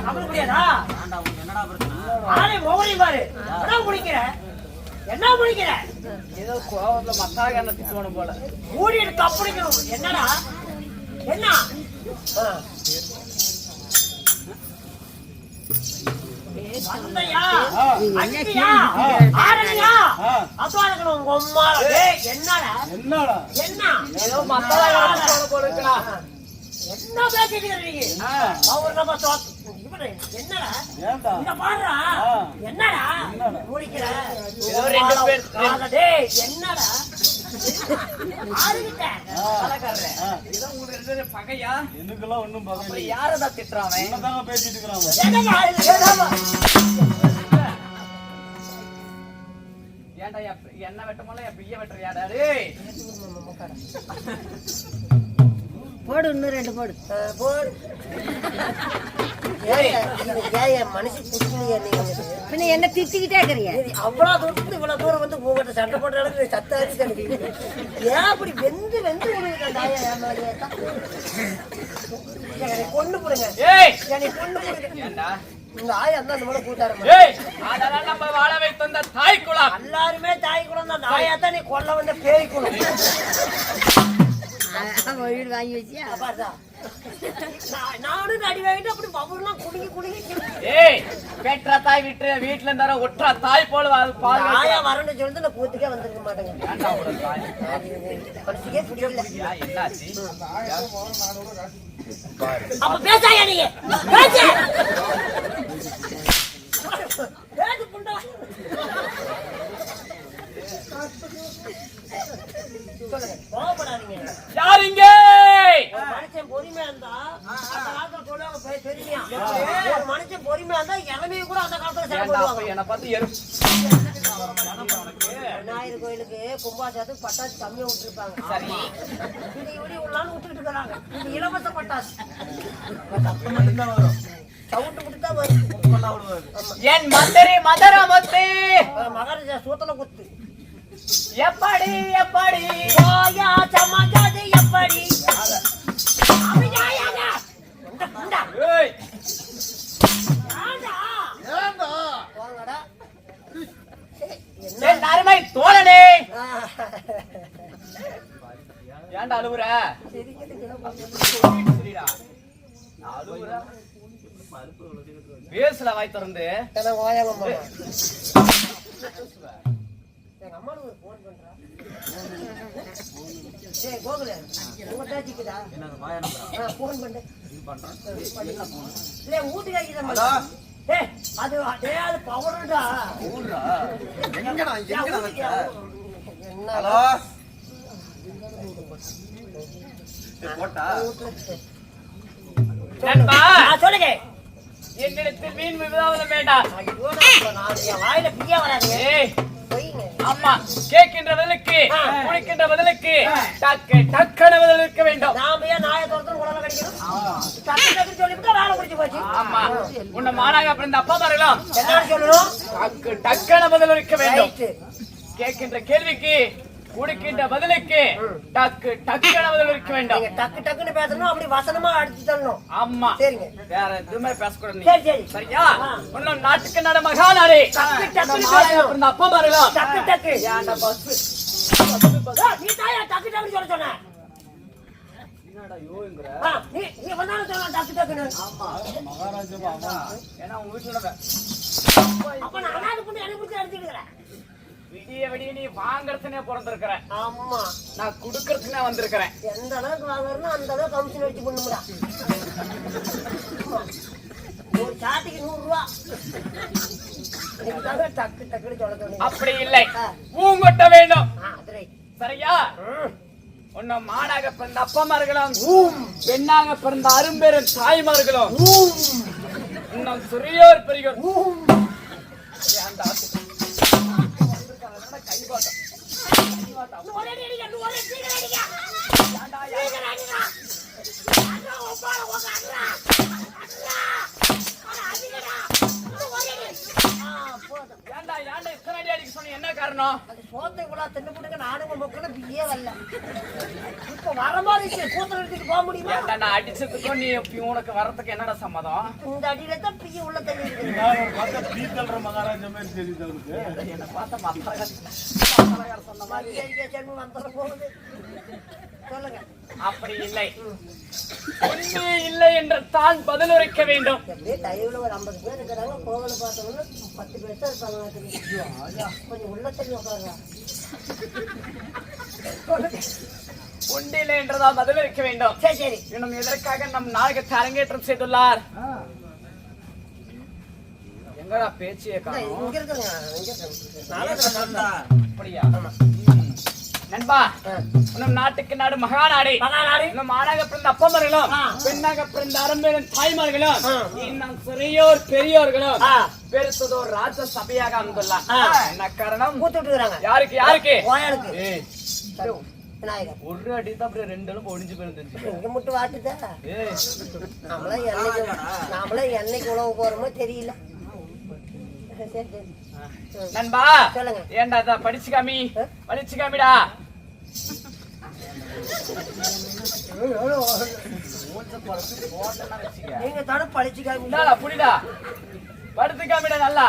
என்னடா பிரச்சனை? என்ன முடிக்கிற? ஏதோ கோவத்துல மசாலா எண்ணெய் திட்டுவானு போல. மூடி எடுத்து அப்படிக்கணும். என்னடா? என்ன? வந்தையா? அடியா? ஆரணியா? அப்பாடக்கணும் உங்க அம்மா. டேய் என்னடா? என்னடா? என்ன? ஏதோ மசாலா எண்ணெய் திட்டுவானு போல இருக்கடா. என்ன பேசிட்டு இருக்கீங்க? அவர் நம்ம என்னடா? ஏன்டா? இங்க பாருடா. என்னடா? முடிக்கிற? ஏதோ ரெண்டு பேர். டேய் என்னடா? ஆறுகிட்ட. கலக்கறே. இத உங்களுக்கு ரெண்டு பேரும் பகையா? எனக்குலாம் ஒண்ணும் பகை இல்ல. யாரடா திட்றானே? என்னதாங்க பேசிட்டு இருக்காங்க? ஏன்டா என்ன வெட்டமல பிய வெட்டறியாடா டேய்? போடு இன்னும் ரெண்டு போடு. போடு. மனுஷன் பின்ன என்ன திட்டிக்கிட்டே இருக்கிறீங்க? அவ்வளவு தூரத்துக்கு இவ்வளவு தூரம் வந்து உங்ககிட்ட சண்டை போட்ட அளவுக்கு சத்த அடிச்சு ஏன் அப்படி வெந்து வெந்து கொண்டு போடுங்க. கொண்டு போடுங்க. இந்த ஆயா தான் நம்மள கூட்டாரு. அதெல்லாம் நம்ம வாழ வைத்து வந்த தாய் குலம். எல்லாருமே தாய் குலம் தான். ஆயா தான் நீ கொல்ல வந்த பேய் குலம். வீடு வாங்கி வச்சியா? நானும் அடி வாங்கிட்டு அப்படி பவர்லாம் குடுங்கி குடுங்கி. ஏய் பெற்ற தாய் விட்டு வீட்டுல இருந்தார ஒற்ற தாய் போல ஆயா வரணும்னு சொல்லிட்டு நான் கூத்துக்கே வந்திருக்க மாட்டேங்க. என்னாச்சு? அப்ப பேசாயா நீ? யாருங்க மனுஷன் பொறுமையா இருந்தா அந்த காலத்துல சொல்லுவாங்க பெருமையா. ஒரு மனுஷன் பொறுமையா இருந்தா இளமையை கூட அந்த காலத்துல செலவு என்ன பார்த்து 1000 கோயிலுக்கு கும்பாசாத்துக்கு பட்டாசு கம்மியா விட்டுருப்பாங்க. சரி விடி உள்ளான்னு விட்டுட்டு இருக்காங்க. இது இலவச பட்டாசு சவுண்டு கொடுத்தா வரும். என் மந்திரி மதராமத்து மகாராஜா சூத்தல குத்து. எப்படி எப்படி ஓயா சமாஜாது எப்படி அபிஜாயாங்க இந்த ஏய் ஆடா ஏண்டா வாங்கடா என்ன நர்மை தோழனே ஏண்டா அழுவுற? சரிடா அழுவுற பேசல வாய் திறந்து என்ன வாயாங்க அம்மா. எங்க அம்மா ஒரு போன் பண்றா. டேய் கோகுல உங்க டாச்சிக்குடா என்னங்க வாயா நம்பர் போன் பண்ணு பண்றேன். இல்ல ஊட்டி காய்க்குதா? டேய் அது டேய் அது பவர்டா. ஊர்டா எங்கடா வச்ச? என்ன ஹலோ போட்டா நண்பா சொல்லுங்க. என்னிடத்தில் மீன் விவாதம் வேண்டாம். நான் என் வாயில பிரியா வராதே. ஏய் அம்மா கேட்கின்ற பதிலுக்கு குடிக்கின்ற பதிலுக்கு டக்கு டக்குன பதில் இருக்க வேண்டும். நாம ஏன் நாயை தோர்த்து உடல கடிக்கணும்? டக்கு டக்கு சொல்லிவிட்டா வேலை முடிஞ்சு போச்சு. ஆமா உன்னை மானாக பிறந்த அப்பா வரலாம். என்ன சொல்லணும்? டக்கு டக்குன பதில் இருக்க வேண்டும். கேட்கின்ற கேள்விக்கு குடிக்கின்ற பதிலுக்கு டக்கு டக்குன பதில் இருக்க வேண்டும். டக்கு டக்குன்னு பேசணும். அப்படி வசனமா அடிச்சு தரணும். ஆமா சரிங்க. வேற எதுவுமே பேசக்கூடாது. சரி சரி சரியா? இன்னும் நாட்டுக்கு நட மகாநாடு டக்கு டக்குன்னு பேசணும். அப்பா வரலாம். டக்கு டக்கு ஏன்டா பஸ் நீ தாயா டக்கு டக்குன்னு சொல்ல சொன்ன? என்னடா யோங்கற? நீ வந்தாலும் சொல்ல டக்கு டக்குன்னு. ஆமா மகாராஜா பாபா ஏன்னா உங்க வீட்டுல அப்ப நான் அனாதை பண்ணி அனுப்பிட்டு அடிச்சிடுறேன். விடிய விடிய நீ வாங்கறதுனே பிறந்திருக்கிற. ஆமா நான் குடுக்கறதுனே வந்திருக்கிறேன். எந்த அளவுக்கு வாங்குறனோ அந்த அளவுக்கு கமிஷன் வச்சு பண்ணுமுடா. ஒரு சாட்டிக்கு 100 ரூபாய். இதுக்காக டக்கு டக்குன்னு சொல்ல. அப்படி இல்லை பூங்கொட்ட வேண்டும். சரியா? உன்ன மானாக பிறந்த அப்பமார்களும் பெண்ணாக பிறந்த அரும்பெரும் தாய்மார்களும் இன்னும் சிறியோர் பெரியோர் என்ன காரணம்? சோத்தை கூட தின்னு நானும் போக்குல பியே வரல. இப்ப வர மாதிரி கூத்தல் எடுத்துட்டு போக முடியுமா? நான் அடிச்சதுக்கும் நீ உனக்கு வரதுக்கு என்னடா சம்மதம்? இந்த அடியில தான் பிய உள்ள தள்ளி இருக்கு. மகாராஜா மாதிரி தெரியுது அவனுக்கு. என்ன பார்த்த மத்தரகார சொன்ன மாதிரி வந்துட போகுது. சொல்லுங்க. அப்படி இல்லை, உண்மை இல்லை என்று தான் பதிலுரைக்க வேண்டும். டைவ்ல ஒரு 50 பேர் இருக்கிறாங்க. கோவில பார்த்தவங்க 10 பேர் தான் இருப்பாங்க. கொஞ்சம் உள்ள தள்ளி உட்காருங்க. உண்டில்லை என்றுதான் பதிலளிக்க வேண்டும். சரி சரி. இன்னும் எதற்காக நம் நாடகத்தை அரங்கேற்றம் செய்துள்ளார்? எங்கடா பேச்சியே காணோம்? இங்க இருக்குங்க. அப்படியா? நண்பா, நம் நாட்டுக்கு நாடு மகாநாடு. நம் ஆணாக பிறந்த அப்பமர்களும் பெண்ணாக பிறந்த அரம்பேரும் தாய்மார்களும் இன்னும் சிறியோர் பெரியோர்களும் பெருத்ததோர் ராஜ சபையாக அமைந்துள்ளார். என்ன காரணம்? கூத்துட்டுறாங்க. யாருக்கு யாருக்கு? கோயாளுக்கு. ஒரு அடி தான் அப்படியே 2 எலும்பு ஒடிஞ்சு போயிருந்துச்சு. இங்க மட்டும் வாட்டுதா? நாமளே என்னைக்கு உழவு போறோமோ தெரியல. நண்பா சொல்லுங்க. ஏண்டா படிச்சு காமி, படிச்சு காமிடா. நீங்க தானே படிச்சு காமிடா. புரியுதா? படுத்து காமிடா நல்லா.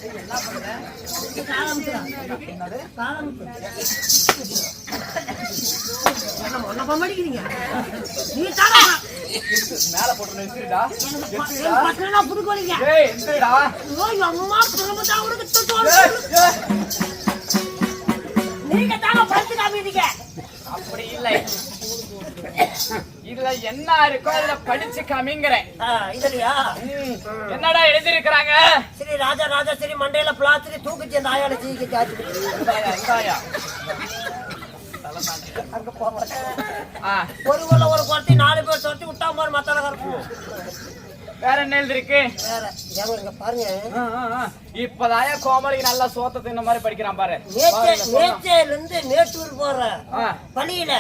என்ன பண்ற? மேல போட்டு நிறுத்திடா. நீங்க தாங்க படிச்சு காமிட்டீங்க. அப்படி இல்லை, இதுல என்ன இருக்கோ அதுல படிச்சு காமிங்கிறேன். இதுலயா என்னடா எழுதிருக்கிறாங்க? ஸ்ரீ ராஜா ராஜா ஸ்ரீ மண்டையில பிளாஸ்டிரி தூக்கிச்சு அந்த ஆயால ஜீக்கு சாச்சு. அங்க போவாங்க. ஒரு கொள்ள ஒரு குறைச்சி 4 பேர் தொட்டி விட்டா மாதிரி மத்தால கறக்கும். வேற என்ன எழுதிருக்கு? வேற எங்க பாருங்க. இப்பதாயா கோமலிக்கு நல்லா சோத்த தின்ன மாதிரி படிக்கிறான் பாரு. நேச்சேல இருந்து மேட்டூர் போற வழியில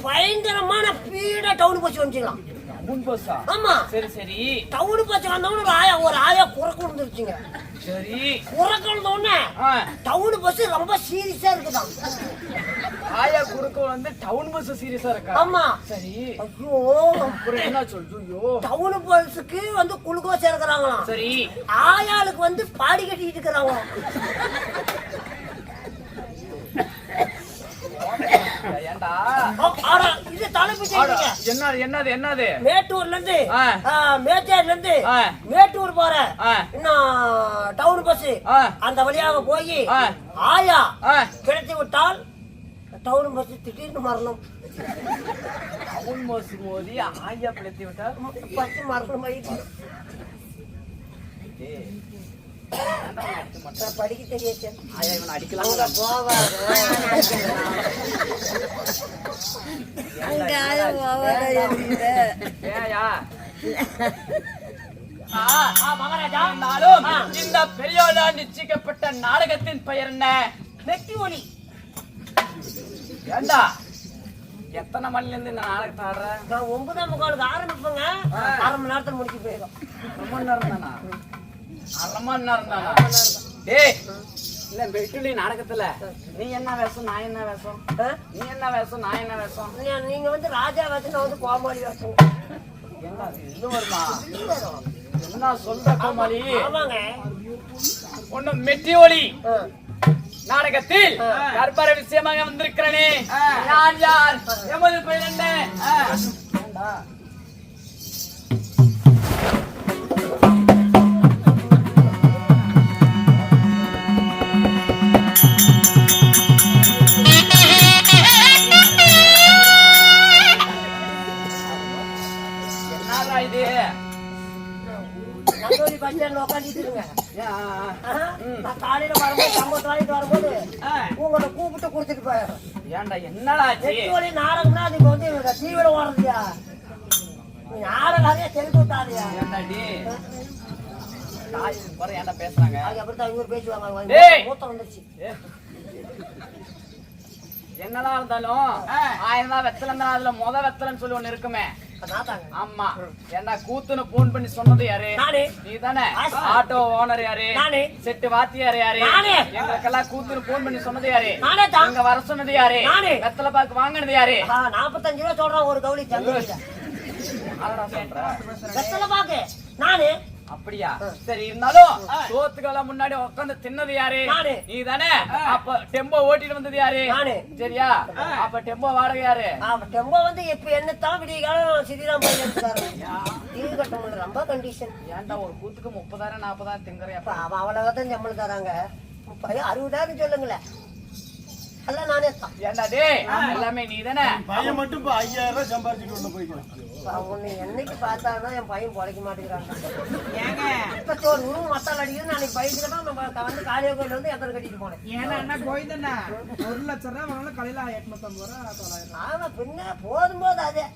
பயங்கரமான பீட டவுன் பஸ் வந்துச்சுலாம். ஆமா சரி சரி. டவுன் பஸ் வந்தவன ஒரு ஆயா குறக்கு வந்துருச்சுங்க. சரி குறக்கு வந்தவொடனே டவுன் பஸ் ரொம்ப சீரியஸா இருக்குதான். ஆயா குறுக்கு வந்து டவுன் பஸ் சீரியஸா இருக்கா? ஆமா. சரி. ஐயோ அப்புறம் என்ன சொல்றீயோ? டவுன் பஸ்ஸுக்கு வந்து குளுக்கோஸ் இறக்குறாங்களாம். சரி. ஆயாளுக்கு வந்து பாடி கட்டிட்டு இருக்கிறாங்களாம். ஏண்டா இது தலைப்பு என்னது என்னது? மேட்டூர்ல இருந்து மேச்சேரில இருந்து மேட்டூர் போற இன்னும் டவுன் பஸ் அந்த வழியாக போய் ஆயா கிடைத்து விட்டால் டவுன் பஸ் திடீர்னு மரணம். டவுன் பஸ் மோதி ஆயா பிழைத்து விட்டால் பஸ் மரணம் ஆயிடுச்சு. படிக்க தெரியாச்சு. ஆயா இவனை அடிக்கலாம் போவாரு. மகாராஜா இந்த பெரியோட நிச்சயிக்கப்பட்ட நாடகத்தின் பெயர் என்ன? வெட்டி ஒலி. ஏண்டா எத்தனை மணில இருந்து இந்த நாடகத்தை ஆடுற? நான் 9:45 ஆரம்பிப்பேங்க. 1/2 மணி நேரத்துல முடிச்சு போயிடும். 1 மணி நேரம் தானா? 1/2 மணி நேரம் தானா? டேய் இல்ல வெட்டுலி நாடகத்துல நீ என்ன வேஷம் நான் என்ன வேஷம்? நீ என்ன வேஷம் நான் என்ன வேஷம்? நீங்க வந்து ராஜா வேஷம் நான் வந்து கோமாளி வேஷம். என்ன இது வருமா? என்ன சொல்ற கோமாளி? ஆமாங்க. ஒண்ணு மெட்டியோலி நாடகத்தில் கர்ப்பர விஷயமாக வந்திருக்கிறனே நான் யார்? எமது பெயர் என்ன? காலையில வரும்போது சம்பளம் வாங்கிட்டு வரும்போது உங்களை கூப்பிட்டு கொடுத்துட்டு போயிடும். ஏன்டா என்னடா நாடகம்னா அது இப்ப வந்து தீவிரம் ஓடுறதுயா? நாடகம் தெரிஞ்சு விட்டாதியா? ஏன்டா பேசுறாங்க? அப்படித்தான் இவரு பேசுவாங்க. மூத்தம் வந்துருச்சு. என்னதான் இருந்தாலும் 1000 வெத்தலை அதுல வெத்தலைன்னு சொல்லி ஒண்ணு இருக்குமே. ஆமா என்ன கூத்துன்னு போன் பண்ணி சொன்னது யாரு? நானே. நீ தானே? ஆட்டோ ஓனர் யாரு? நானே. செட்டு வாத்தியார் யாரு? நானே. எங்களுக்கெல்லாம் கூத்துன்னு போன் பண்ணி சொன்னது யாரு? நானே தான். அங்க வர சொன்னது யாரு? நானே. வெத்தலை பாக்கு வாங்கினது யாரு? 45 ரூபா சொல்றான் ஒரு கவுளி சந்தையில. அதடா சொல்ற. வெத்தலை பாக்கு நானே. அப்படியா? சரி, இருந்தாலும் சோத்துக்கெல்லாம் முன்னாடி உட்காந்து தின்னது யாரு? நானே. நீ தானே? அப்ப டெம்போ ஓட்டிட்டு வந்தது யாரு? நானே. சரியா? அப்ப டெம்போ வாடகை யாரு? டெம்போ வந்து இப்ப என்னத்தான் விடிய காலம் சிறிராம் டிவி கட்ட முடியல, ரொம்ப கண்டிஷன். ஏன்டா ஒரு கூத்துக்கு 30,000 40,000 திங்கறியா? அவன் அவ்வளவுதான் சம்பளம் தராங்க. 60,000 சொல்லுங்களேன். எல்லாம் நானே தான். ஏன்டா டேய், எல்லாமே நீ தானே? பையன் மட்டும் இப்ப 5,000 ரூபாய் சம்பாதிச்சுட்டு ஒண்ணு போய்க்கலாம். உன்னை என்னைக்கு பார்த்தாதான் என் பையன் பொழைக்க மாட்டேங்கிறாங்க. இப்ப ஒரு உருவம் மசாலா அடிக்கிறது நாளைக்கு பையனுக்கு தான் நம்ம வந்து காளியகோயில் வந்து எத்தனை கட்டிட்டு போனேன். ஏன்னா என்ன கோயிந்தண்ணா 1 லட்சம் ரூபாய் வாங்கலாம், கடையில 850 ரூபா 900. ஆமா, பின்ன போதும்போது அதே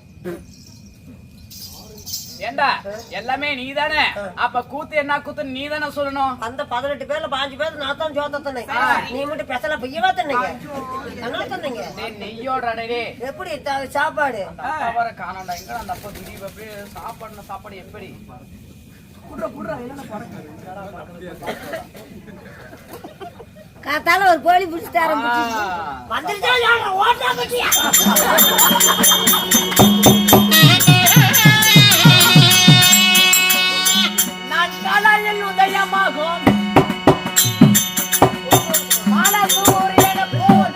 ஏண்டா எல்லாமே நீ தானே? அப்ப கூத்து என்ன கூத்து நீ தானே சொல்லணும். அந்த 18 பேர்ல 5 பேர் நான் தான் ஜோத்த தந்தேன். நீ மட்டும் பெசல பையவா தந்தீங்க, என்ன தந்தீங்க? நெய்யோட எப்படி சாப்பாடு வர காணாண்டா? எங்க அந்த அப்பா திடீர் அப்படி சாப்பாடு எப்படி? காத்தால ஒரு கோழி பிடிச்சிட்டு வந்துருச்சா ஓட்டா பட்டியா? நான் காலையில் உதயமாகும் மாலசூரியன போல்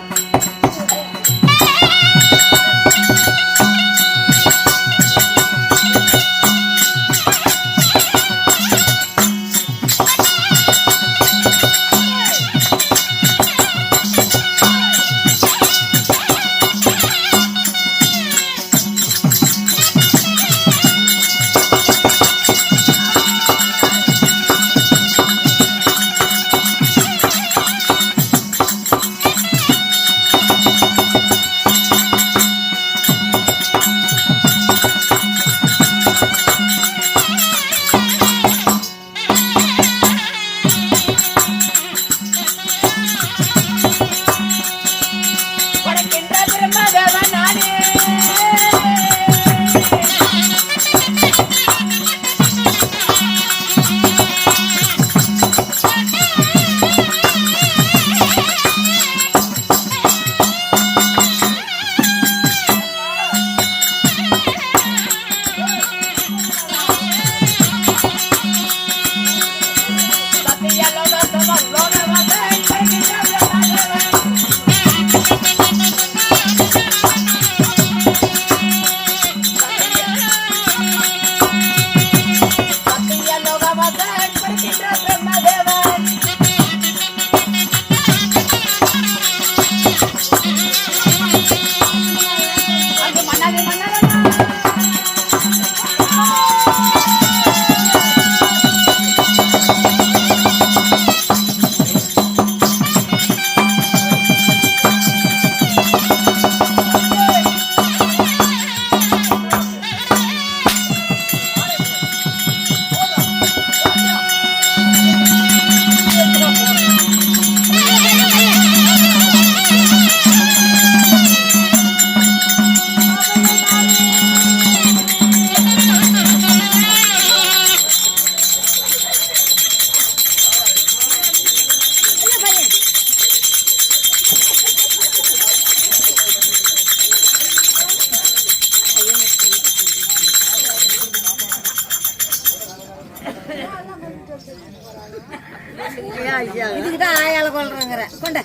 இதுக்குதான் ஆயால கொள்றாங்க கொண்ட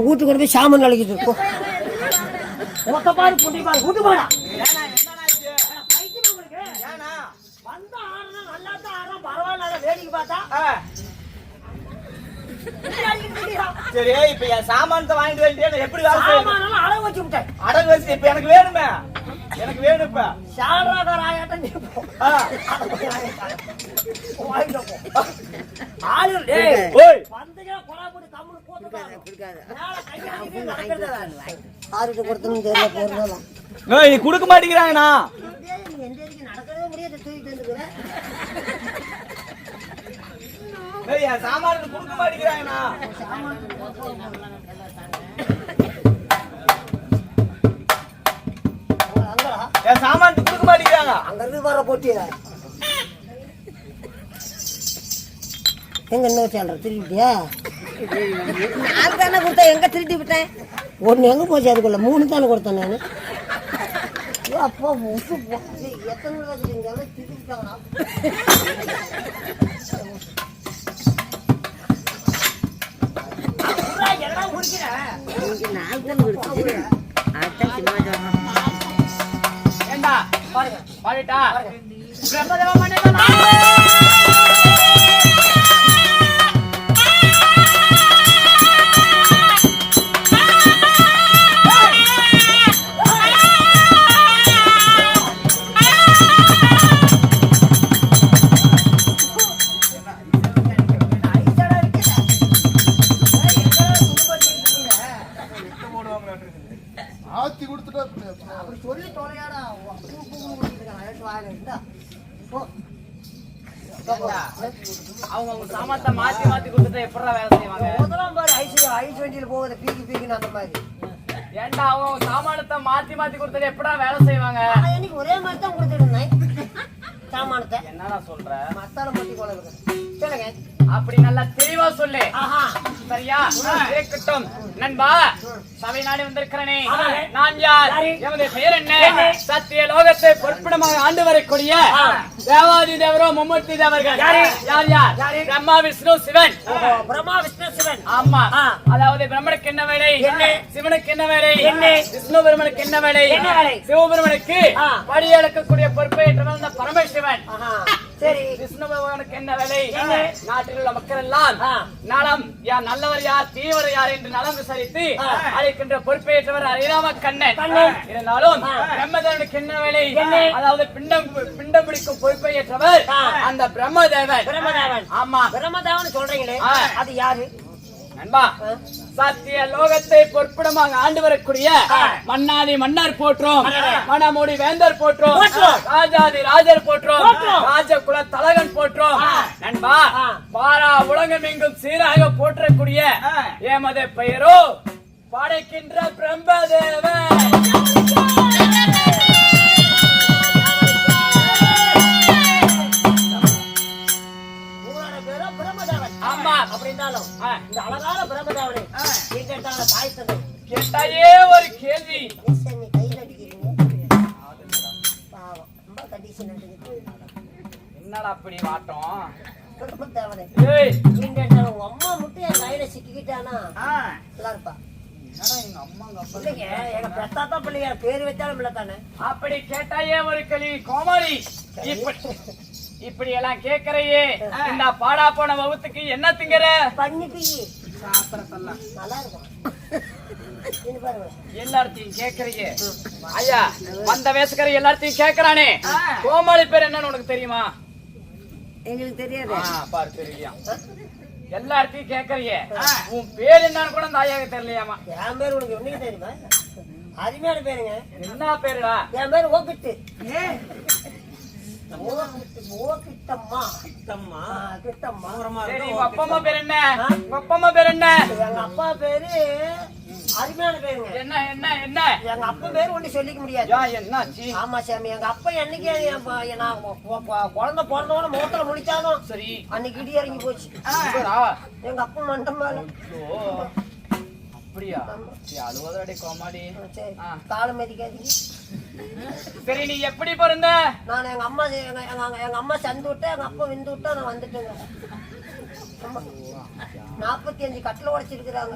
வீட்டுக்கு கொண்டு போய் சாமான் அழைக்கிட்டு இருக்கோம். பாரு புண்டி பாரு கூட்டு போடா. வேடிக்கை பார்த்தா சரி, இப்ப என் சாமானத்தை வாங்கிட்டு வேண்டிய எப்படி அடகு வச்சு விட்டேன். அடகு வச்சு இப்ப எனக்கு வேணுமே, எனக்கு வேணும். இப்ப சால்ராக்கார ஆயாட்டம் கொடுக்க மாட்டேங்கிறாங்கண்ணா. நடக்கவே முடியாது, தூக்கிட்டு சாமானுக்கு கொடுக்க மாட்டேங்கிறாங்கண்ணா. அங்க இருந்து வர போட்டிய எங்க என்ன சொல்ற திருட்டியா நான் தானே கொடுத்தேன் எங்க திருட்டி விட்டேன் ஒன்னு எங்க போச்சு அதுக்குள்ள 3 தானே கொடுத்தேன் நானு அப்பா எத்தனை திருட்டாங்களா ஏண்டா பாருங்க பாடிட்டா ஆத்தி கொடுத்துட்டா அப்படி சொல்லி தொலையாடா அவங்க சாமானத்தை மாத்தி மாத்தி கொடுத்துட்டு எப்படா வேலை செய்வாங்க முதலாம் பாரு ஐஸ் வண்டியில போகுது பீக்கின்னு அந்த மாதிரி ஏண்டா அவங்க சாமானத்தை மாத்தி மாத்தி கொடுத்துட்டு எப்படா வேலை செய்வாங்க எனக்கு ஒரே மாதிரி தான் கொடுத்துருந்தேன் சாமானத்தை என்னடா சொல்ற மத்தால மாட்டி கொலை சொல்லுங்க அப்படி நல்லா தெளிவா சொல்லு சரியா கேட்கட்டும் நண்பா சபை நாடி வந்திருக்கிறனே நான் யார் எமது பெயர் என்ன சத்திய லோகத்தை பொறுப்பிடமாக ஆண்டு வரக்கூடிய தேவாதி தேவரோ மும்மூர்த்தி தேவர்கள் யார் யார் பிரம்மா விஷ்ணு சிவன் பிரம்மா விஷ்ணு சிவன் ஆமா அதாவது பிரம்மனுக்கு என்ன வேலை சிவனுக்கு என்ன வேலை விஷ்ணு பெருமனுக்கு என்ன வேலை சிவபெருமனுக்கு வழி அளக்கக்கூடிய பொறுப்பை ஏற்றவன் பரமசிவன் சரி விஷ்ணு பகவானுக்கு என்ன வேலை நாட்டில் உள்ள மக்கள் எல்லாம் நலம் யார் நல்லவர் யார் தீவிர யார் என்று நலம் விசாரித்து அழைக்கின்ற பொறுப்பேற்றவர் ஹரிராம கண்ணன் இருந்தாலும் பிரம்மதேவனுக்கு என்ன வேலை அதாவது பிண்டம் பிடிக்கும் பொறுப்பை ஏற்றவர் அந்த பிரம்மதேவன் ஆமா பிரம்மதேவன் சொல்றீங்களே அது யாரு நண்பா சத்திய லோகத்தை பொற்பிடமாக ஆண்டு வரக்கூடிய மன்னாதி மன்னர் போற்றோம் மணமூடி வேந்தர் போற்றோம் ராஜாதி ராஜர் போற்றோம் ராஜகுல தலகன் போற்றோம் நண்பா பாரா உலகம் எங்கும் சீராக போற்றக்கூடிய ஏமது பெயரோ படைக்கின்ற பிரம்மதேவன் அப்படின்னாலும் இந்த அழகான பிரம்மதேவனை தாய் தந்தை கேட்டாயே ஒரு கேள்வி கையில் அடிக்கிறீங்க பாவம் ரொம்ப கண்டிஷன் என்னடா அப்படி வாட்டம் பிரம்மதேவனை உங்க அம்மா மட்டும் என் கையில சிக்கிக்கிட்டானா நல்லா இருப்பா எங்க பெத்தாத்தா பிள்ளைங்க பேரு வச்சாலும் இல்ல தானே அப்படி கேட்டாயே ஒரு கேள்வி கோமாளி இப்படி எல்லாம் கேக்குறையே இந்த பாடா போன வகுத்துக்கு என்ன திங்கற பண்ணி பிய்யி சாப்பிடறதெல்லாம் நல்லா இருக்கும் எல்லாத்தையும் கேக்குறையே ஐயா வந்த வேசக்கார எல்லாத்தையும் கேக்குறானே கோமாளி பேர் என்னன்னு உனக்கு தெரியுமா எங்களுக்கு தெரியாது பாரு தெரியும் எல்லாத்தையும் கேக்குறையே உன் பேர் என்னன்னு கூட அந்த ஐயாவுக்கு தெரியலையாமா என் பேர் உனக்கு என்னைக்கு தெரியுமா அருமையான பேருங்க என்ன பேருடா என் பேரு ஓபிட்டு அப்பா பேர் என்ன அப்பா பேர் என்ன எங்க அப்பா பேரு அருமையான பேருங்க என்ன என்ன என்ன எங்க அப்பா பேரு ஒண்ணு சொல்லிக்க முடியாது என்னாச்சு ஆமா சாமி எங்க அப்பா என்னைக்கு நான் குழந்தை பிறந்தவன முகத்துல முடிச்சாலும் சரி அன்னைக்கு இடி இறங்கி போச்சு எங்க அப்பா மண்டம் மேல அப்படியா அழுவதோட கோமாளி காலம் மதிக்காதீங்க சரி நீ எப்படி பிறந்த நான் எங்க அம்மா சந்து விட்டா எங்க அப்பா விந்து விட்டா நான் வந்துட்டேங்க 45 கட்டில உடைச்சிருக்கிறாங்க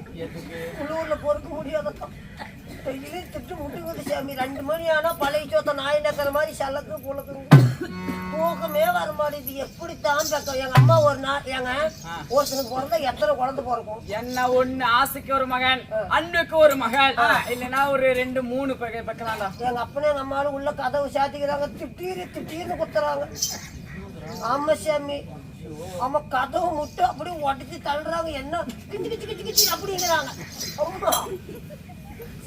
உள்ளூர்ல பொறுக்க முடியாதான் திட்டு முட்டுக்குது சாமி 2 மணி ஆனா பழைய சோத்த நாய் நக்கிற மாதிரி சலக்கு புழக்குங்க தூக்கமே வர மாட்டேது எப்படித்தான் பேக்கம் எங்க அம்மா ஒரு நாள் ஏங்க ஒருத்தனுக்கு பிறந்தா எத்தனை குழந்தை பிறக்கும் என்ன ஒண்ணு ஆசைக்கு ஒரு மகன் அன்புக்கு ஒரு மகன் இல்லைன்னா ஒரு 2 3 பக்கம்டா எங்க அப்பனே எங்க அம்மாவும் உள்ள கதவு சாத்திக்கிறாங்க திட்டீர்னு குத்துறாங்க ஆமா சாமி ஆமா கதவு முட்டு அப்படியே உடச்சி தள்ளுறாங்க என்ன கிச்சு கிச்சு கிச்சு கிச்சு அப்படிங்கிறாங்க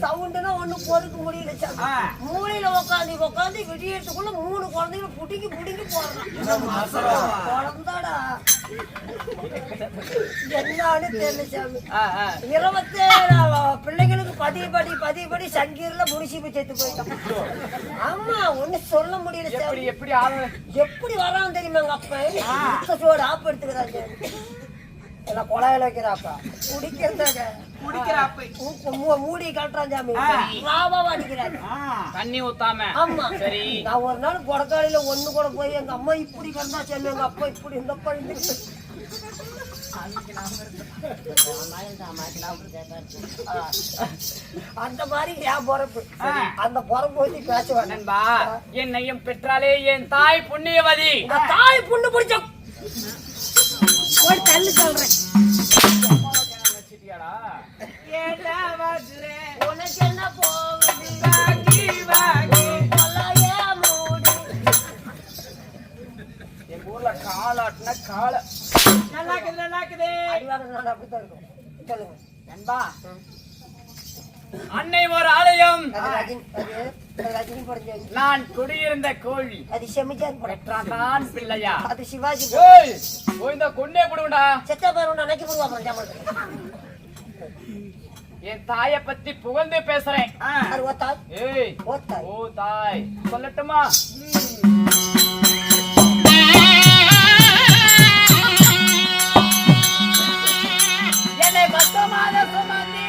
சவுண்டுனா ஒண்ணு பொறுக்க முடியல மூளையில உட்காந்து விடியறதுக்குள்ள 3 குழந்தைகளை புடிங்கி போடுறான் குழந்தாடா என்னன்னு தெரியல சாமி. ஆ, ஆ. 27 பிள்ளைங்களுக்கு பதிபடி சங்கீர்ல முனிசிப்பு செத்து போயிட்டோம். ஆமா, ஒண்ணு சொல்ல முடியல சாமி. எப்படி எப்படி ஆளு எப்படி வரான்னு தெரியுமா எங்க அப்ப சோடு ஆப்பு எடுத்துக்கிறாங்க. எல்லாம் குழாயில வைக்கிறாப்பா குடிக்கிறதாக மூடி கட்டுறான் சாமி. ராவாவா அடிக்கிறாங்க தண்ணி ஊத்தாம. ஆமா. சரி. நான் ஒரு நாள் கொடக்காலையில ஒண்ணு கூட போய் எங்க அம்மா இப்படி கண்டா சொன்ன, எங்க அப்பா இப்படி இந்த பழி அந்த மாதிரி என் பொறப்பு. அந்த பொறப்பு வந்து பேசுவாங்க. நண்பா, என்னையும் பெற்றாலே என் தாய் புண்ணியவதி. தாய் புண்ணு பிடிச்ச ஒரு தள்ளு சொல்றேன். உனக்கு என்ன போகுது எங்க ஊர்ல காலாட்டின கால நல்லா இருக்குது அப்படித்தான் இருக்கும். சொல்லுங்க நண்பா. அன்னை ஒரு ஆலயம், ரஜினி படம். நான் குடியிருந்த கோழி, அது செமிச்சார் படம். பெற்றான் பிள்ளையா. அது சிவாஜி. ஏய், இந்த கொண்டே போடுடா. செத்த பேர் நினைக்க போடுவா. என் தாய பத்தி புகழ்ந்து பேசுறேன். ஏய், ஓ தாய் சொல்லட்டுமா? என்னை பத்தமாக சுமந்தி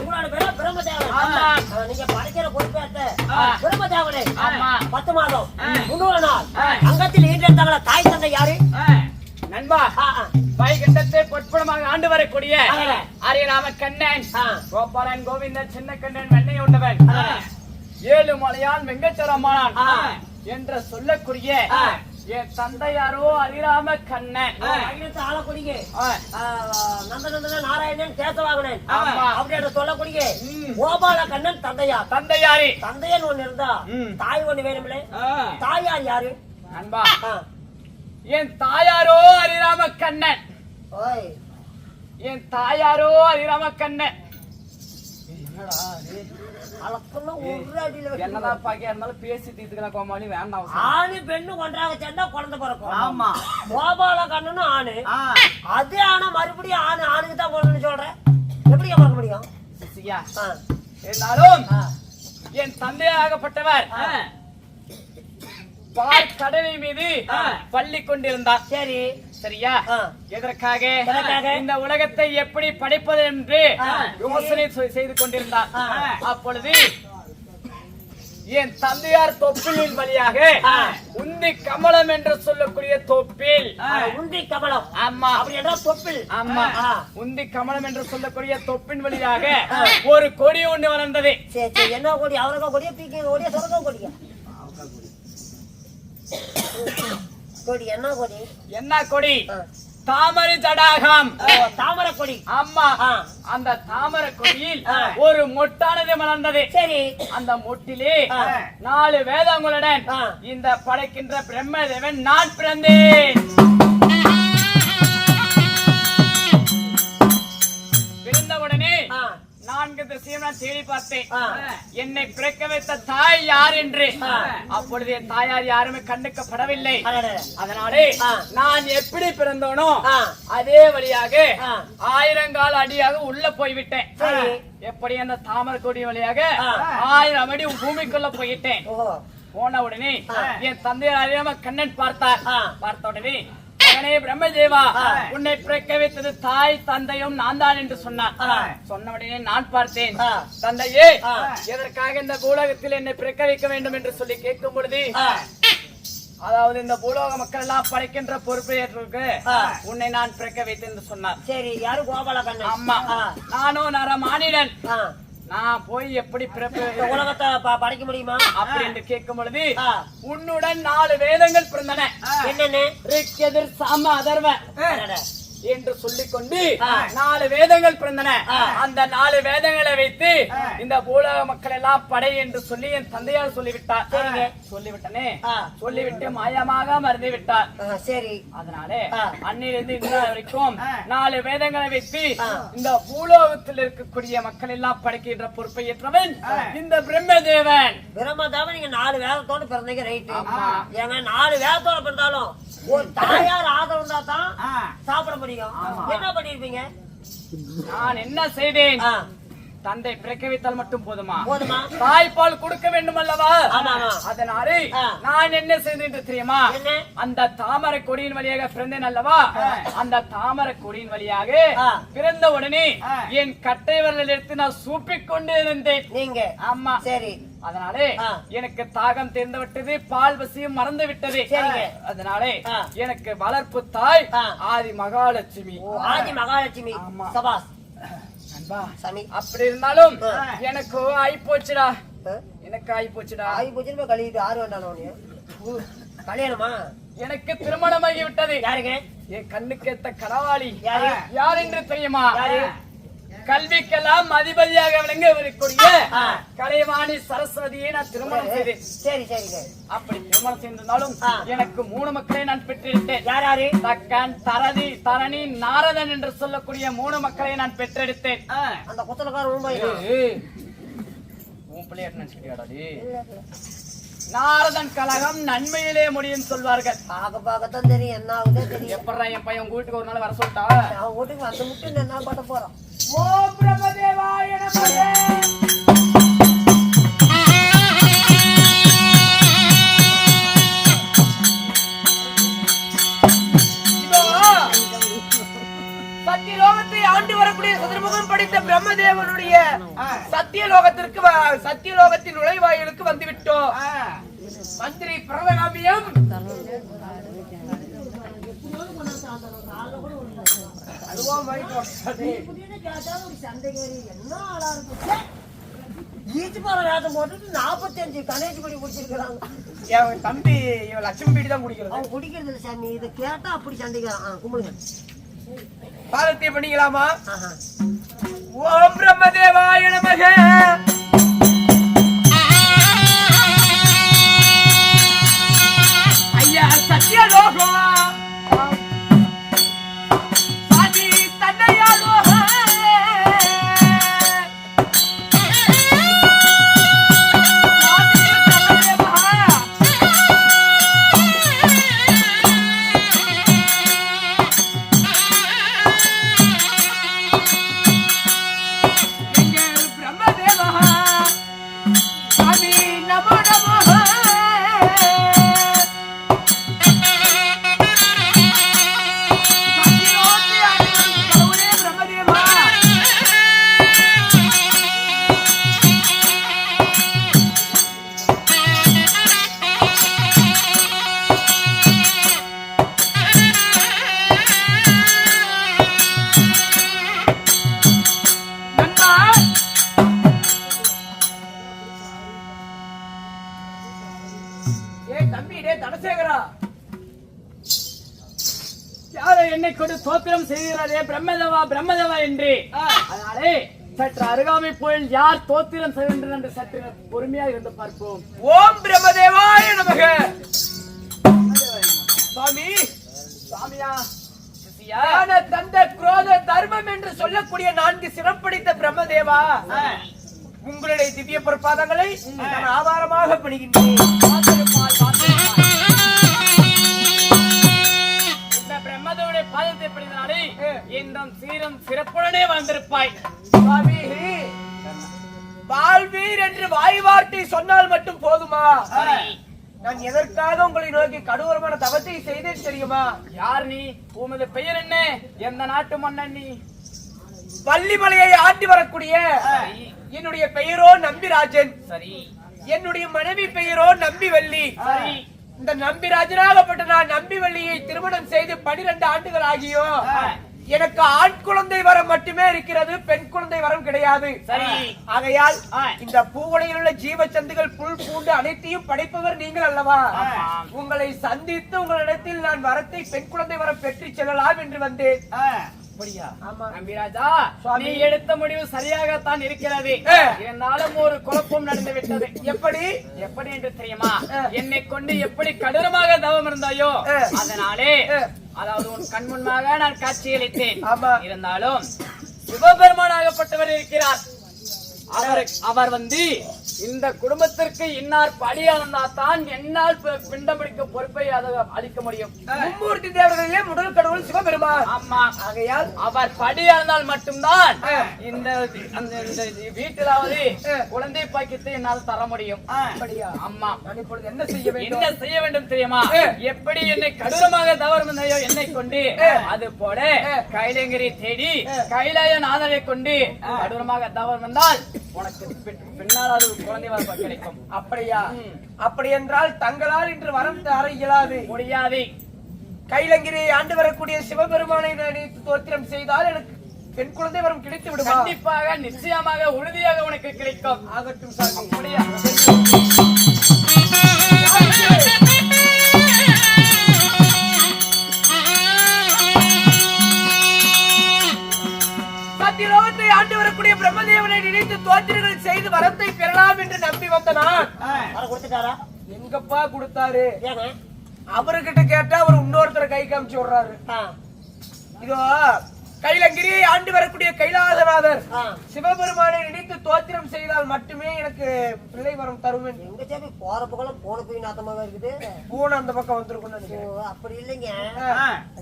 உங்களோட பேர பிரம்மதேவன். ஆமா. நீங்க படைக்கிற பொறுப்பேற்ற பிரம்மதேவனே. ஆமா. 10 மாதம் 300 நாள் அங்கத்தில் ஈன்றெடுத்தாங்களா தாய் தந்தை யாரு? நண்பா, வைகுண்டத்தை பொற்புடமாக ஆண்டு வரக்கூடிய அரியராம கண்ணன், கோபாலன், கோவிந்தன், சின்ன கண்ணன், வெண்ணெய் உண்டவன், 7 மலையான், வெங்கச்சரமானான் என்று சொல்லக்கூடிய என் தந்தையாரோ அரிராம கண்ணன். ஆளக்கூடிய நந்தநந்தன நாராயணன் கேசவாகனன் அப்படி என்று சொல்லக்கூடிய கோபால கண்ணன் தந்தையார். தந்தையாரி தந்தையன் ஒண்ணு இருந்தா தாய் ஒண்ணு வேணும்ல. தாயார் யாரு? நண்பா, என் தாயாரோ அரிராம கண்ணன். என் தாயாரோ அரிராம கண்ணன். என்னதான் பாக்கியா இருந்தாலும் பேசி தீர்த்துக்கலாம் கோமாளி, வேண்டாம். ஆணு பெண்ணு ஒன்றாக சேர்ந்தா குழந்தை பிறக்கும். ஆமா. கோபால கண்ணனும் ஆணு. அதே ஆனா மறுபடியும் ஆணு ஆணுக்கு தான் பிறக்கணும்னு சொல்றேன். எப்படி பார்க்க முடியும்? இருந்தாலும் என் தந்தையாகப்பட்டவர் கடலை மீது பள்ளி கொண்டிருந்தார். சரி, சரியா? எதற்காக இந்த உலகத்தை எப்படி படைப்பது என்று யோசனை செய்து கொண்டிருந்தார். அப்பொழுது என் தந்தையார் தொப்பிலின் வழியாக உந்தி கமலம் என்று சொல்லக்கூடிய தொப்பில், உந்தி கமலம். ஆமா, அப்படி என்றால் தொப்பில். ஆமா, உந்தி கமலம் என்று சொல்லக்கூடிய தொப்பின் வழியாக ஒரு கொடி ஒன்று வளர்ந்தது. என்ன கொடி? அவரக்கா கொடியா, பீக்க கொடியா, சொரக்கா கொடியா? கொடி என்ன கொடி? என்ன கொடி? தாமரை தடாகம். தாமரை கொடி. ஆமா, அந்த தாமரை கொடியில் ஒரு மொட்டானது மலர்ந்தது. சரி, அந்த மொட்டிலே 4 வேதங்களுடன் இந்த படைக்கின்ற பிரம்மதேவன் நான் பிறந்தேன். பிறந்தவுடனே 4 திசையும் நான் தேடி பார்த்தேன் என்னை பிறக்க வைத்த தாய் யார் என்று. அப்பொழுது என் தாயார் யாருமே கண்ணுக்கப்படவில்லை. அதனாலே நான் எப்படி பிறந்தோனோ அதே வழியாக 1000 கால் அடியாக உள்ள போய்விட்டேன். எப்படி அந்த தாமரை கொடி வழியாக 1000 அடி பூமிக்குள்ள போயிட்டேன். போன உடனே என் தந்தையார் அறியாம கண்ணன் பார்த்தார். பார்த்த உடனே மகனே பிரம்மதேவா, உன்னை பிறக்க வைத்தது தாய் தந்தையும் நான் தான் என்று சொன்னார். சொன்ன உடனே நான் பார்த்தேன், தந்தையே எதற்காக இந்த பூலோகத்தில் என்னை பிறக்க வைக்க வேண்டும் என்று சொல்லி கேட்கும் பொழுது, அதாவது இந்த பூலோக மக்கள் எல்லாம் படைக்கின்ற பொறுப்பை ஏற்றிருக்கு உன்னை நான் பிறக்க வைத்தேன் என்று சொன்னார். சரி, யாரு? கோபால கண்ணன். ஆமா, நானோ நர மானிடன். நான் போய் எப்படி உலகத்தை படைக்க முடியுமா அப்படி என்று கேட்கும் பொழுது, உன்னுடன் 4 வேதங்கள் பிறந்தன. என்னன்னு? ரிக், எதிர், சாம, அதர்வ என்று சொல்லிக்கொண்டு 4 வேதங்கள் பிறந்தன. அந்த 4 வேதங்களை வைத்து இந்த பூலோக மக்கள் எல்லாம் படை என்று சொல்லி என் தந்தையார் சொல்லிவிட்டார். சொல்லிவிட்டனே, சொல்லிவிட்டு மாயமாக மறந்து விட்டார். சரி, அதனாலே அன்னிலிருந்து இந்த வரைக்கும் 4 வேதங்களை வைத்து இந்த பூலோகத்தில் இருக்கக்கூடிய மக்கள் எல்லாம் படைக்கின்ற பொறுப்பை ஏற்றவன் இந்த பிரம்மதேவன். பிரம்மதேவன் நீங்க 4 வேதத்தோடு பிறந்தீங்க. ரைட். ஏங்க 4 வேதத்தோடு பிறந்தாலும் ஒரு தாயார் ஆதரவு தான் சாப்பிட முடியும். என்ன பண்ணிருப்பீங்க? நான் என்ன செய்தேன்? தந்தை பிறக்க வைத்தால் மட்டும் போதுமா? தாய்ப்பால் கொடுக்க வேண்டும் அல்லவா? அதனாலே நான் என்ன செய்தேன் தெரியுமா? அந்த தாமரை கொடியின் வழியாக பிறந்தேன் அல்லவா? அந்த தாமரை கொடியின் வழியாக பிறந்த உடனே என் கட்டை விரலில் எடுத்து நான் சூப்பிக் கொண்டு இருந்தேன். நீங்க? ஆமா. சரி, அதனாலே எனக்கு தாகம் தீர்ந்து விட்டது, பால் பசியும் மறந்து விட்டது. அதனாலே எனக்கு வளர்ப்பு தாய் ஆதி மகாலட்சுமி. ஆதி மகாலட்சுமி. சபாஸ். அப்படி இருந்தாலும் எனக்கு ஆயிப்போச்சுடா. எனக்கு ஆயிப்போச்சுடா. ஆயிப்போச்சு கழிட்டு 6 வேண்டாம் கல்யாணமா? எனக்கு திருமணமாகி விட்டது. யாருங்க? என் கண்ணுக்கேத்த கடவாளி. யார் என்று தெரியுமா? கல்விக்கெல்லாம் அதிபதியாக விளங்கக்கூடிய கலைவாணி சரஸ்வதியை நான் திருமணம் செய்தேன். சரி சரி. அப்படி திருமணம் செய்திருந்தாலும் எனக்கு 3 மக்களை நான் பெற்றெடுத்தேன். யார் யாரு? தக்கன், தரதி, தரணி, நாரதன் என்று சொல்லக்கூடிய 3 மக்களை நான் பெற்றெடுத்தேன். அந்த குத்தலக்கார நாரதன் கலகம் நன்மையிலே முடியும் சொல்வார்கள். பார்க்கத்தான் தெரியும் என்ன ஆகுது தெரியும். எப்படா என் பையன் உங்க வீட்டுக்கு ஒரு நாள் வர சொல்லிட்டா? வீட்டுக்கு வந்து முட்டு என்ன பண்ண போறோம்? ஓ பிரம்மதேவாய நமஹ. சத்தியலோகத்தை ஆண்டு வரக்கூடிய சதுர்முகம் படித்த பிரம்மதேவனுடைய சத்தியலோகத்தின் நுழைவாயிலுக்கு வந்து விட்டோம். மந்திரி பிரதகாமியம் போட்டு 45 கணேஷ் படி குடிச்சிருக்காங்க. என் தம்பி லட்சுமி பீடி தான் குடிக்கிறது. அவன் குடிக்கிறது இல்ல சாமி, இதை கேட்டா அப்படி சண்டைக்காரன். கும்பிடுங்க. பாதத்தை பண்ணிக்கலாமா? ஓம் பிரம்மதேவாய நமக. ஐயா சத்தியலோகம் சாதி தன்னையாலோக என்னை கொண்டு தோத்திரம் செய்கிறாரே பிரம்மதேவா பிரம்மதேவா என்று. அதனாலே சற்று அருகாமை போயில் யார் தோத்திரம் செய்கின்றனர் என்று சற்று பொறுமையாக இருந்து பார்ப்போம். ஓம் பிரம்மதேவாய நமக. சுவாமி சாமியா தந்த குரோத தர்மம் என்று சொல்லக்கூடிய 4 சிறப்படித்த பிரம்மதேவா, உங்களுடைய திவ்ய பொற்பாதங்களை நான் ஆதாரமாக பணிகின்றேன். பிரம்மதேவனுடைய பாதத்தை படித்தாலே இந்த சீரம் சிறப்புடனே வந்திருப்பாய். வாழ்வீர் என்று வாய் வார்த்தை சொன்னால் மட்டும் போதுமா? நான் எதற்காக உங்களை நோக்கி கடூரமான தவத்தை செய்தேன் தெரியுமா? யார் நீ? உமது பெயர் என்ன? எந்த நாட்டு மன்னன் நீ? வள்ளிமலையை ஆட்டி வரக்கூடிய என்னுடைய பெயரோ நம்பிராஜன். சரி. என்னுடைய மனைவி பெயரோ நம்பிவள்ளி. சரி. இந்த நம்பிராஜனாகப்பட்ட நான் நம்பிவள்ளியை திருமணம் செய்து 12 ஆண்டுகள் ஆகியும் எனக்கு ஆண் குழந்தை வரம் மட்டுமே இருக்கிறது, பெண் குழந்தை வரம் கிடையாது. சரி. ஆகையால் இந்த பூவுலையில் உள்ள ஜீவச்சந்துகள் புல் பூண்டு அனைத்தையும் படைப்பவர் நீங்கள் அல்லவா? உங்களை சந்தித்து உங்களிடத்தில் நான் வரத்தை பெண் குழந்தை வரம் பெற்று செல்லலாம் என்று வந்தேன். நீ எடுத்த முடிவு சரியாகத்தான் இருக்கிறது. இருந்தாலும் ஒரு குழப்பம் நடந்து விட்டது. எப்படி எப்படி என்று தெரியுமா? என்னை கொண்டு எப்படி கடூரமாக தவம் இருந்தாயோ அதனாலே, அதாவது உன் கண் முன்பாக நான் காட்சியளித்தேன். இருந்தாலும் சிவபெருமானாகப்பட்டவர் இருக்கிறார். அவர் வந்து இந்த குடும்பத்திற்கு இன்னார் படியானதான் என்னால் பிண்டம் பிடிக்கும் பொறுப்பை அளிக்க முடியும். மும்மூர்த்தி தேவர்களிலே முதல் கடவுள் சிவபெருமான். ஆமா. ஆகையால் அவர் படியானால் மட்டும்தான் இந்த வீட்டிலாவது குழந்தை பாக்கியத்தை என்னால் தர முடியும். ஆமா. நான் இப்பொழுது என்ன செய்ய வேண்டும் தெரியுமா? எப்படி என்னை கடூரமாக தவறுமையோ என்னை கொண்டு அது போல கைலங்கிரி தேடி கைலாய நாதனை கொண்டு கடூரமாக தவறு வந்தால் உனக்கு பின்னால் அது குழந்தை வரம் கிடைக்கும். அப்படியா? அப்படி என்றால் தங்களால் இன்று வரம் தர இயலாது, முடியாது. கைலங்கிரியை ஆண்டு வரக்கூடிய சிவபெருமானை நினைத்து தோத்திரம் செய்தால் எனக்கு பெண் குழந்தை வரம் கிடைத்து விடும். கண்டிப்பாக, நிச்சயமாக, உறுதியாக உனக்கு கிடைக்கும். ஆகட்டும் சாமி. அப்படியா? சத்தியலோகத்தை ஆண்டு வரக்கூடிய பிரம்மதேவனை நினைத்து தோத்திரங்கள் செய்து வரத்தை பெறலாம் என்று நம்பி வந்த நான் கொடுத்துட்டாரா? எங்கப்பா கொடுத்தாரு? அவர்கிட்ட கேட்டா அவர் இன்னொருத்தரை கை காமிச்சு விடுறாரு. இதோ கைலங்கிரியை ஆண்டு வரக்கூடிய கைலாசநாதர் சிவபெருமானை நினைத்து தோத்திரம் செய்தால் மட்டுமே எனக்கு பிள்ளை வரம் தரும். எங்க சேபி போற பக்கம் போன போய் நாத்தமாக இருக்குது. பூனை அந்த பக்கம் வந்திருக்கும். அப்படி இல்லைங்க.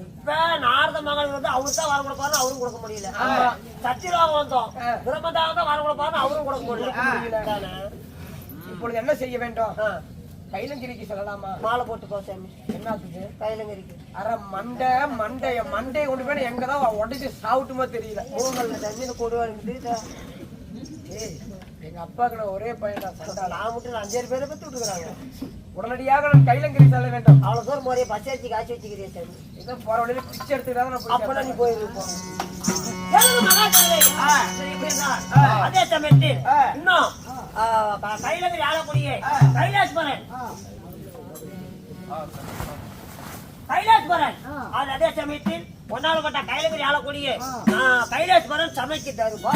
இப்ப நாரத மகள் வந்து அவருக்கு தான் வரம் கொடுப்பாரு, அவரும் கொடுக்க முடியல. சத்தியலோகம் வந்தோம், பிரம்மதாக தான் வரம் கொடுப்பாரு, அவரும் கொடுக்க முடியல. இப்பொழுது என்ன செய்ய வேண்டும்? கைலங்கிரிக்கு சொல்லலாமா? மாலை போட்டு போ சாமி. என்னத்துக்கு? கைலங்கிரிக்கு. அரை மண்டைய கொண்டு போய் எங்கதான் உடச்சு சாப்பிட்டுமா தெரியல. மூங்கல்ல தண்ணி கொடுவாரு. எங்க அப்பாக்கு நான் ஒரே பையன் தான் சண்டா. நான் மட்டும் 5 பேரை பத்தி விட்டுக்கிறாங்க. உடனடியாக நான் கைலங்கிரி செல்ல வேண்டும். அவ்வளவு தூரம் முறையை பச்சை வச்சு காய்ச்சி வச்சுக்கிறேன் சாமி. ஏதோ போற வழியில பிச்சை எடுத்துக்கிட்டாதான் நான் போய் அப்பதான் நீ போயிருப்போம். அதே சமயத்தில் இன்னும் கைலங்கிரி ஆளக்கூடிய கைலாஸ்வரன் அது அதே சமயத்தில் ஒன்னாலும் பட்ட கைலங்கிரி ஆளக்கூடிய கைலாஸ்வரன் சமைக்கு தருவா.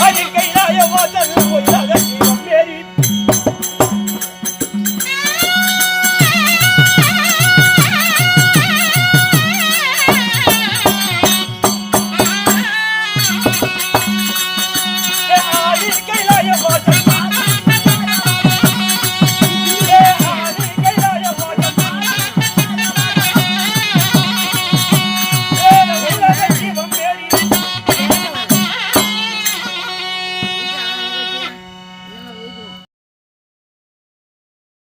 Ay, que ya yo voy a